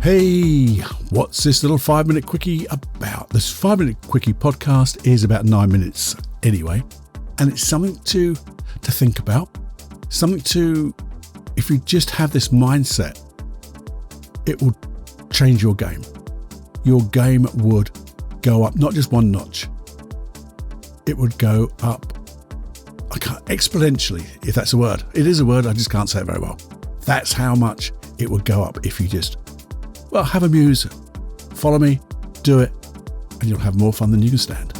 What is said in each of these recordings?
Hey, what's this little 5-minute quickie about? This 5-minute quickie podcast is about 9 minutes anyway, and it's something to think about, something to, if you just have this mindset, it will change your game. Your game would go up, not just one notch, it would go up exponentially, if that's a word. It is a word, I just can't say it very well. That's how much it would go up if you just, have a muse, follow me, do it, and you'll have more fun than you can stand.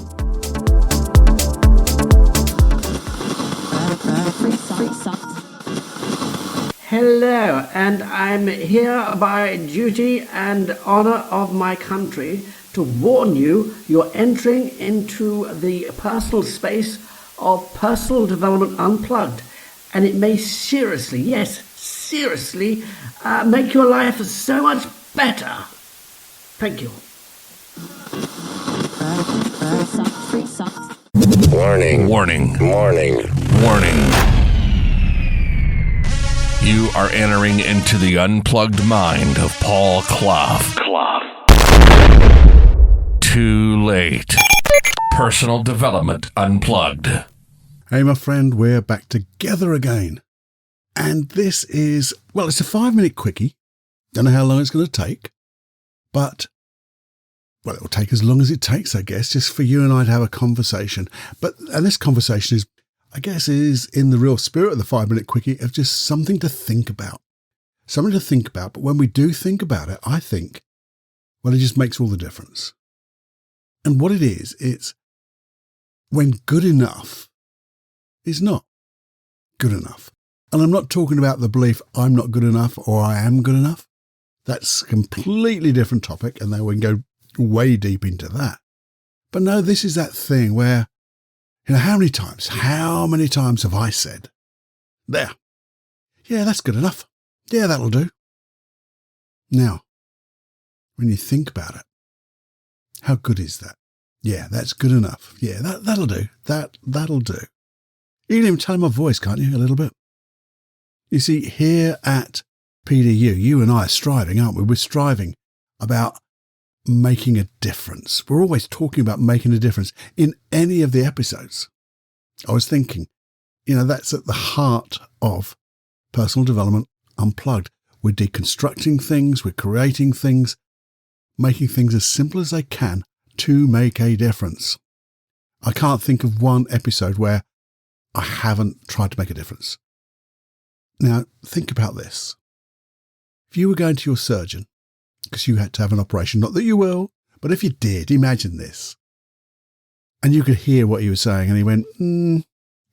Hello, and I'm here by duty and honour of my country to warn you you're entering into the personal space of Personal Development Unplugged, and it may seriously, make your life so much better. Thank you. Warning. You are entering into the unplugged mind of Paul Clough. Too late. Personal Development Unplugged. Hey, my friend, we're back together again. And this is, it's a 5-minute quickie. Don't know how long it's going to take, but, it will take as long as it takes, I guess, just for you and I to have a conversation. And this conversation is in the real spirit of the 5-minute quickie of just something to think about. But when we do think about it, I think, it just makes all the difference. And what it is, it's when good enough is not good enough. And I'm not talking about the belief I'm not good enough or I am good enough. That's a completely different topic, and then we can go way deep into that. But no, this is that thing where, how many times have I said, there, yeah, that's good enough. Yeah, that'll do. Now, when you think about it, how good is that? Yeah, that's good enough. Yeah, that'll do. That'll do. You can even tell in my voice, can't you, a little bit? You see, here at PDU, you and I are striving, aren't we? We're striving about making a difference. We're always talking about making a difference in any of the episodes. I was thinking, that's at the heart of Personal Development Unplugged. We're deconstructing things, we're creating things, making things as simple as they can to make a difference. I can't think of one episode where I haven't tried to make a difference. Now, think about this. If you were going to your surgeon, because you had to have an operation, not that you will, but if you did, imagine this. And you could hear what he was saying, and he went,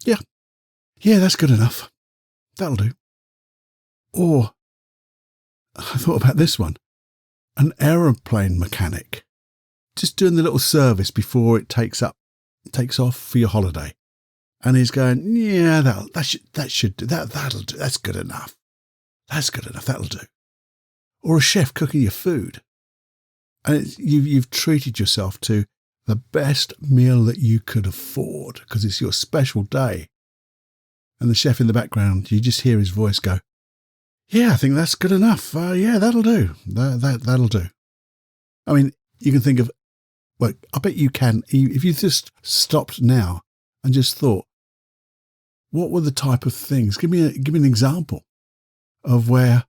yeah, that's good enough. That'll do. Or, I thought about this one, an aeroplane mechanic, just doing the little service before it takes off for your holiday. And he's going, yeah, that'll do. That's good enough. That'll do. Or a chef cooking your food. And you've treated yourself to the best meal that you could afford because it's your special day. And the chef in the background, you just hear his voice go, yeah, I think that's good enough. Yeah, that'll do. That'll do. I mean, you can think of, I bet you can, if you just stopped now and just thought, what were the type of things? Give me an example of where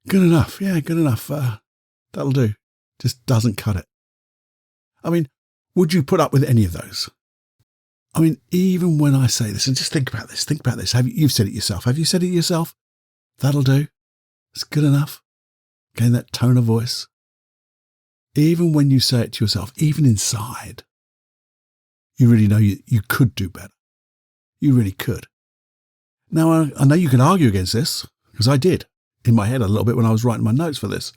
good enough. Yeah, good enough. That'll do. Just doesn't cut it. I mean, would you put up with any of those? I mean, even when I say this, and just think about this. You've said it yourself. Have you said it yourself? That'll do. It's good enough. Again, that tone of voice. Even when you say it to yourself, even inside, you really know you could do better. You really could. Now, I know you can argue against this, because I did in my head a little bit when I was writing my notes for this.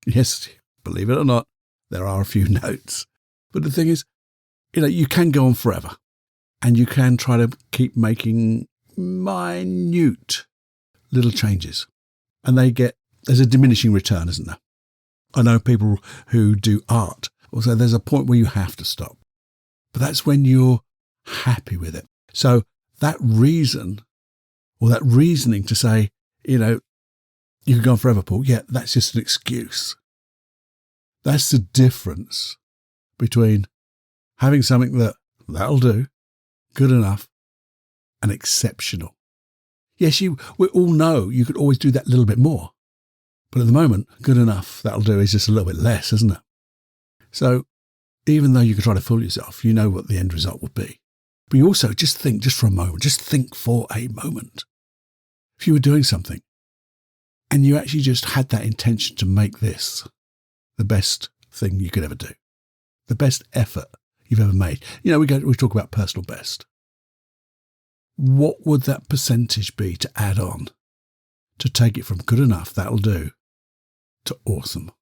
Yes, believe it or not, there are a few notes. But the thing is, you can go on forever, and you can try to keep making minute little changes. And there's a diminishing return, isn't there? I know people who do art will say there's a point where you have to stop. But that's when you're happy with it. So that reason, or that reasoning to say, you could go on forever, Paul, yeah, that's just an excuse. That's the difference between having something that'll do, good enough, and exceptional. Yes, we all know you could always do that little bit more. But at the moment, good enough, that'll do is just a little bit less, isn't it? So even though you could try to fool yourself, you know what the end result will be. But you also just think for a moment. If you were doing something and you actually just had that intention to make this the best thing you could ever do, the best effort you've ever made. You know, we talk about personal best. What would that percentage be to add on to take it from good enough, that'll do, to awesome,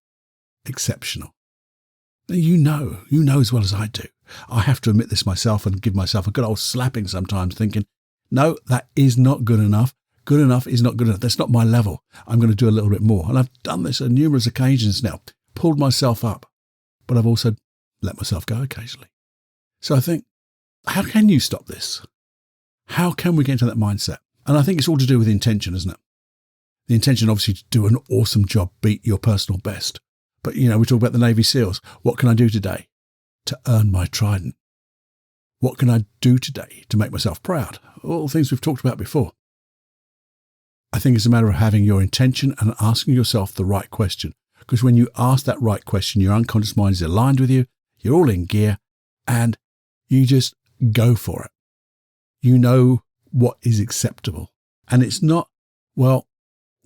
exceptional? Now, you know as well as I do. I have to admit this myself and give myself a good old slapping sometimes, thinking, no, that is not good enough. Good enough is not good enough. That's not my level. I'm going to do a little bit more. And I've done this on numerous occasions now, pulled myself up, but I've also let myself go occasionally. So I think, how can you stop this? How can we get into that mindset? And I think it's all to do with intention, isn't it? The intention, obviously, to do an awesome job, beat your personal best. But, you know, we talk about the Navy SEALs. What can I do today to earn my trident? What can I do today to make myself proud? All things we've talked about before. I think it's a matter of having your intention and asking yourself the right question. Because when you ask that right question, your unconscious mind is aligned with you, you're all in gear, and you just go for it. You know what is acceptable. And it's not, well,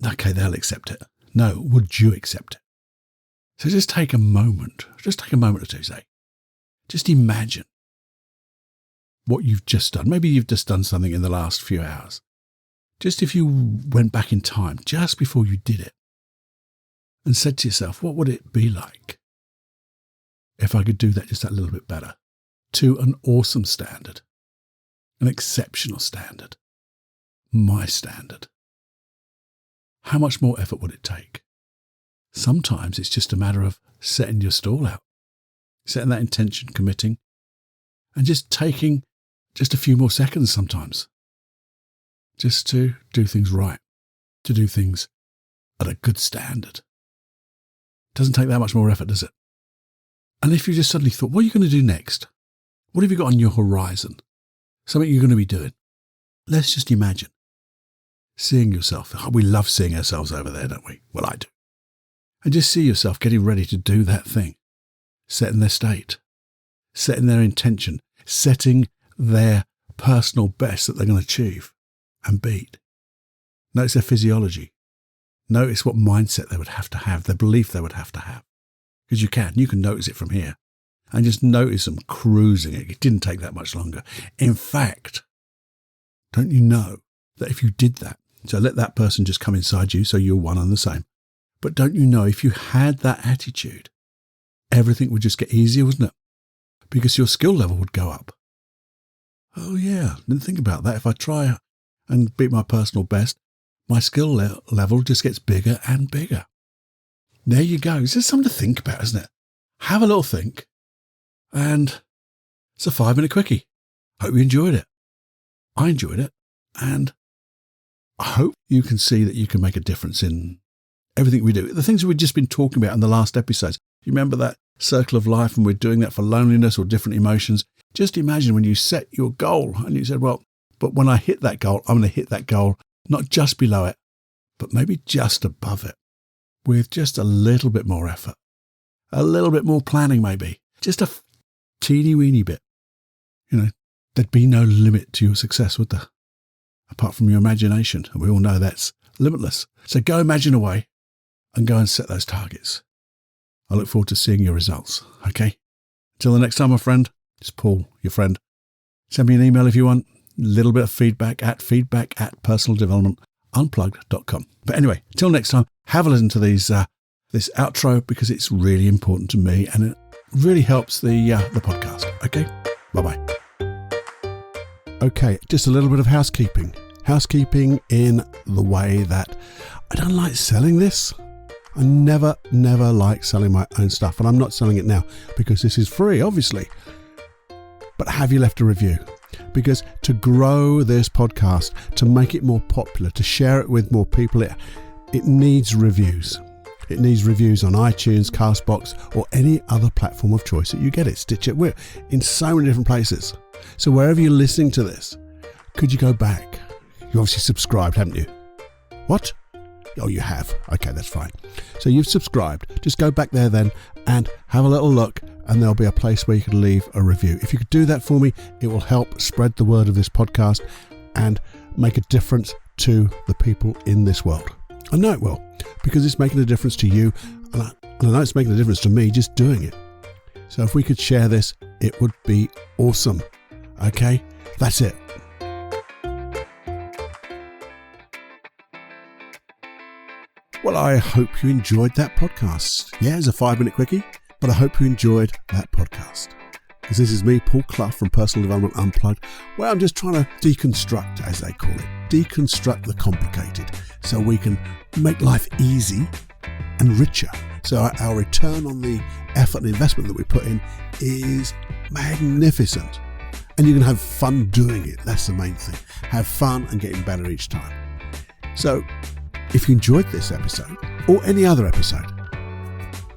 okay, they'll accept it. No, would you accept it? So just take a moment or two, say. Just imagine what you've just done. Maybe you've just done something in the last few hours. Just if you went back in time, just before you did it, and said to yourself, what would it be like if I could do that just that little bit better, to an awesome standard, an exceptional standard, my standard? How much more effort would it take? Sometimes it's just a matter of setting your stall out, setting that intention, committing, and just taking just a few more seconds sometimes, just to do things right, to do things at a good standard. Doesn't take that much more effort, does it? And if you just suddenly thought, what are you going to do next? What have you got on your horizon? Something you're going to be doing. Let's just imagine seeing yourself. Oh, we love seeing ourselves over there, don't we? Well, I do. And just see yourself getting ready to do that thing, setting their state, setting their intention, setting their personal best that they're going to achieve and beat. Notice their physiology. Notice what mindset they would have, their belief they would have. Because you can notice it from here. And just notice them cruising it. It didn't take that much longer. In fact, don't you know that if you did that, so let that person just come inside you so you're one and the same. But don't you know if you had that attitude, everything would just get easier, wouldn't it? Because your skill level would go up. Oh yeah, didn't think about that. If I try and beat my personal best, my skill level just gets bigger and bigger. There you go. It's just something to think about, isn't it? Have a little think. And it's a 5-minute quickie. Hope you enjoyed it. I enjoyed it. And I hope you can see that you can make a difference in everything we do. The things we've just been talking about in the last episodes. You remember that circle of life, and we're doing that for loneliness or different emotions. Just imagine when you set your goal and you said, well, but when I hit that goal, I'm going to hit that goal, not just below it, but maybe just above it, with just a little bit more effort, a little bit more planning maybe, just a teeny weeny bit. You know, there'd be no limit to your success, would there? Apart from your imagination, and we all know that's limitless. So go imagine away and go and set those targets. I look forward to seeing your results, okay? Until the next time, my friend, it's Paul, your friend. Send me an email if you want. A little bit of feedback at feedback@personaldevelopmentunplugged.com. But anyway, till next time, have a listen to this outro because it's really important to me and it really helps the podcast. Okay? Bye-bye. Okay, just a little bit of housekeeping. Housekeeping in the way that I don't like selling this. I never like selling my own stuff, and I'm not selling it now because this is free, obviously. But have you left a review? Because to grow this podcast, to make it more popular, to share it with more people, it needs reviews. It needs reviews on iTunes, Castbox, or any other platform of choice that you get it. Stitcher, we're in so many different places. So wherever you're listening to this, could you go back? You obviously subscribed, haven't you? What? Oh, you have. Okay, that's fine. So you've subscribed. Just go back there then and have a little look, and there'll be a place where you can leave a review. If you could do that for me, it will help spread the word of this podcast and make a difference to the people in this world. I know it will, because it's making a difference to you, and I know it's making a difference to me just doing it. So if we could share this, it would be awesome. Okay, that's it. Well, I hope you enjoyed that podcast. Yeah, it's a 5-minute quickie, but I hope you enjoyed that podcast. Because this is me, Paul Clough from Personal Development Unplugged, where I'm just trying to deconstruct, as they call it, deconstruct the complicated so we can make life easy and richer. So our return on the effort and investment that we put in is magnificent. And you can have fun doing it. That's the main thing. Have fun and getting better each time. So if you enjoyed this episode or any other episode,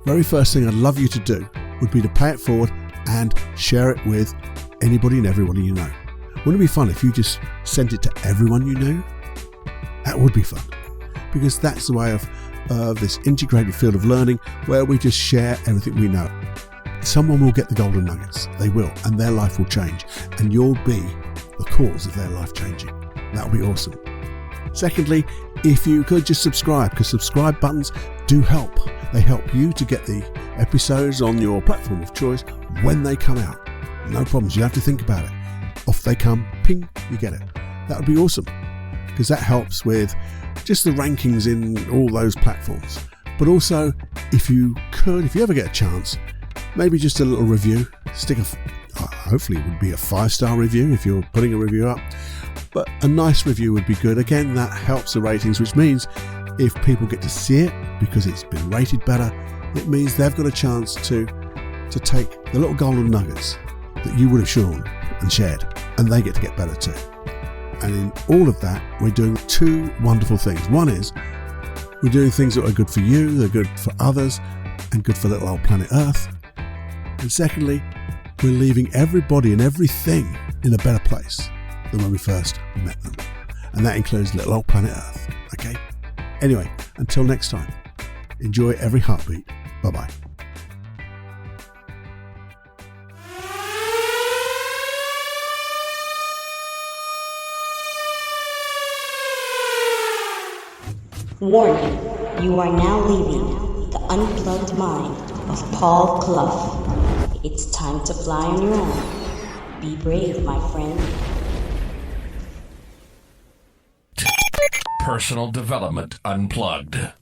very first thing I'd love you to do would be to pay it forward and share it with anybody and everybody you know. Wouldn't it be fun if you just sent it to everyone you knew? That would be fun, because that's the way of this integrated field of learning where we just share everything we know. Someone will get the golden nuggets. They will, and their life will change, and you'll be the cause of their life changing. That would be awesome. Secondly, if you could just subscribe, because subscribe buttons do help. They help you to get the episodes on your platform of choice when they come out. No problems. You have to think about it. Off they come, ping, you get it. That would be awesome, because that helps with just the rankings in all those platforms. But if you ever get a chance, maybe just a little review. Hopefully it would be a 5-star review if you're putting a review up. But a nice review would be good. Again, that helps the ratings, which means if people get to see it because it's been rated better, it means they've got a chance to take the little golden nuggets that you would have shown and shared, and they get to get better too. And in all of that, we're doing 2 wonderful things. One is we're doing things that are good for you, they're good for others, and good for little old planet Earth. And secondly, we're leaving everybody and everything in a better place than when we first met them. And that includes little old planet Earth. Okay? Anyway, until next time, enjoy every heartbeat. Bye-bye. Warning, you are now leaving the unplugged mind of Paul Clough. It's time to fly on your own. Be brave, my friend. Personal Development Unplugged.